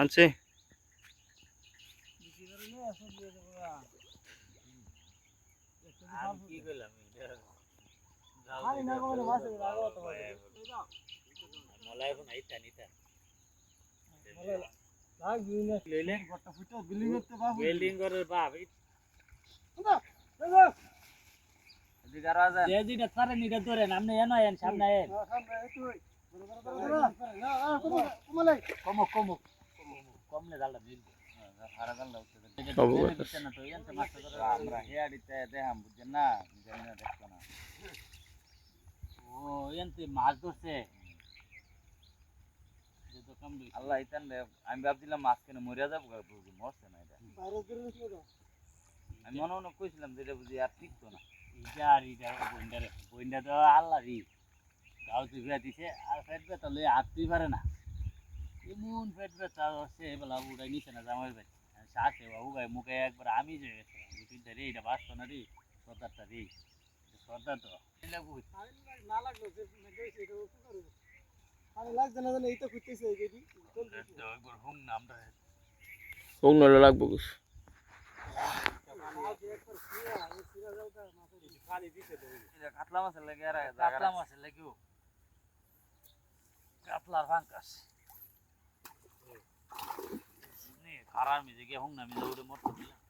আনছি বিল্ডিং করার বাপ যেটা তারে নিটা ধরেন আপনি এনো এন সামনে এন কমলে জালটা মিলবে সারা জালটা উঠতে না তো এনতে মাছটা ধরে আমরা হেয়াড়িতে দেখাম বুঝছেন না জানি না দেখতো না ও এনতে মাছ ধরছে আল্লাহ ইতান আমি ভাবছিলাম মাছ কেন মরিয়া যাবো মরছে না এটা আমি মনে মনে কইছিলাম যে এটা বুঝি আর টিকতো না ইটা আর ইটা বইন্ডা তো আল্লাহ রি গাও তুই দিছে আর পেট ব্যথা লই হাঁটতেই পারে না এমন পেট ব্যথা হচ্ছে এবেলা উড়াই নিছে না জামাই ভাই শ্বাসে উগায় মুখে একবার আমি যে গেছে রে এটা বাঁচতো না রে সর্দারটা রে সর্দার তো না লাগলো আমি লাগছে না জানি এইটা খুঁজতেছে একবার হুম নামটা হুম নলে লাগবো কিছু কাতলা মাছের লাগে আর কাতলা মাছের লাগেও কাতলার ফাঙ্কাস খারাপ মিজে গিয়ে হুম না মিজে উঠে মরতে দিলাম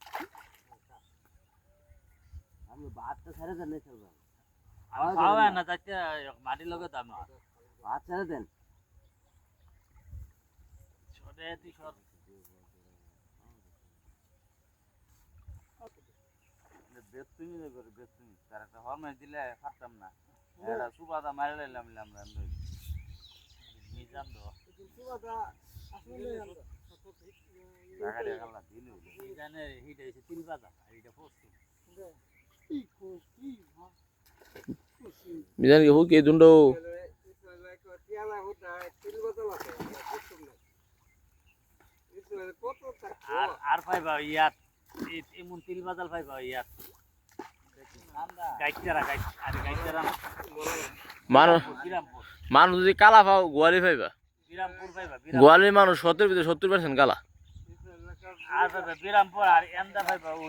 আমি ভাতটা ছেড়ে দেন খাওয়া না তাতে মাটির লগে দাম ভাত ছেড়ে দেন ছোটে তুই সর বেতুমি করে বেতুমি তার একটা হরমেশ দিলে পারতাম না এটা সুবাদা মারি লাইলাম আমরা নিজাম তো সুবাদা আসলে টাকা দিয়ে গেল দিল জানে হিট হইছে 3 বাজা আর এটা পোস্ট মিজান কি হুকে দুন্ডো আর পাইবা ইয়াত এমন 3 বাজাল পাইবা ইয়াত মানুষ যদি কালা পাও গোয়ালি পাইবা গোয়ালির মানুষ 70% কালা আর বিরামপুর আর এন্দা পাইবা ও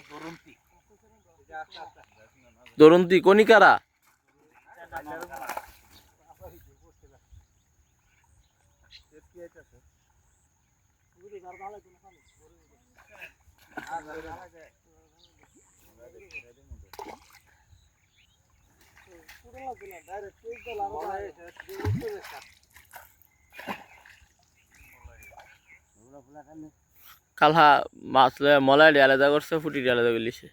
দরন্তি কনিকারা কালহা মাছ মলাই আলাদা করছে ফুটি আলাদা করলিছে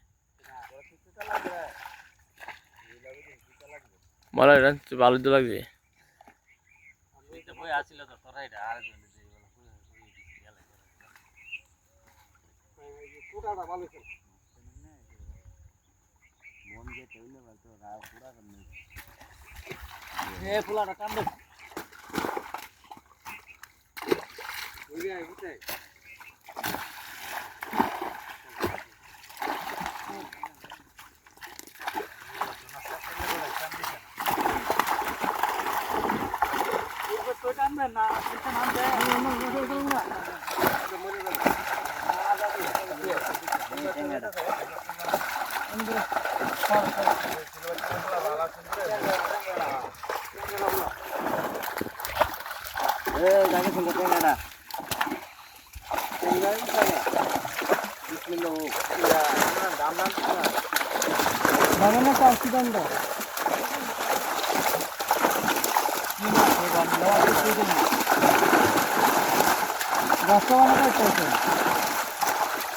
মলাই ভালো তো লাগবে ফুলাটা টান দে না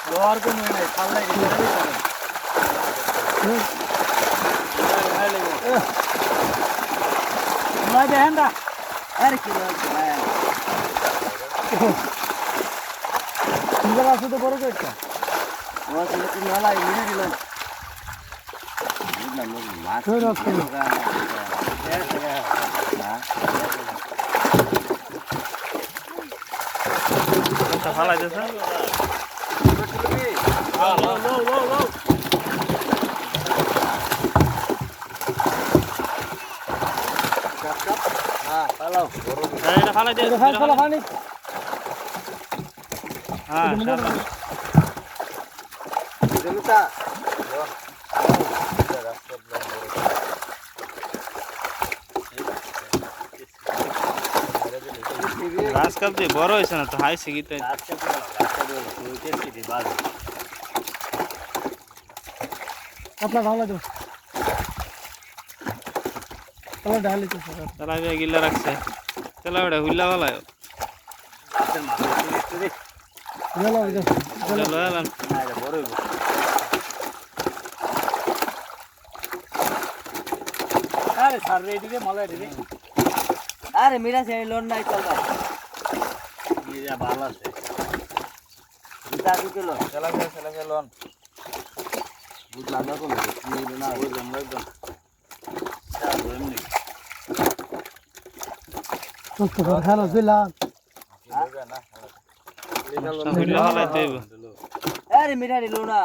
লোহার কোন নাই পাল্লাই দেখেন না আরে কি সুন্দর আছে তো বড় একটা তুমি হলাই মিলে দিলেন ফালাই দিয়েছে এটা ফালাই দে ফালা পানি হ্যাঁ জমিটা ঘাস কাপ দিয়ে বড় হয়েছে না তো হাইছে কি তাই আপনার ভালো তো তাহলে ডালি তো স্যার তারা গিলা রাখছে তেলা ওটা হুইলা ভালো গেল লয়ালাম আরে স্যার রেডি রে মলা রেডি আরে মেরা সে লোন নাই চল ভাই মেরা ভালো আছে দুটা দুটো লোন চলা গে লোন বুঝলাম না কোন নিল না বুঝলাম না একদম স্যার এমনি তো ভালো দিলাম হুইলা ভালো দেব আরে মেরা রে লোনা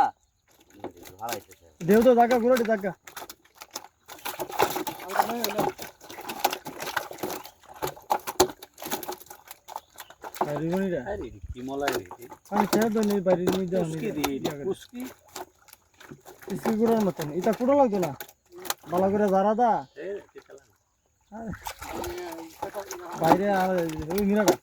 ভালো আছে দেও তো জায়গা গুলোটি জায়গা রিবনিরা আরে কি মলাই রে আমি ছেড়ে তো নেই বাইরে নিয়ে যাও কুস্কি দি কুস্কি ইসকি কুড়ার মতন এটা কুড়া লাগতো না ভালো করে জারা দা বাইরে আর ওই মিরাটা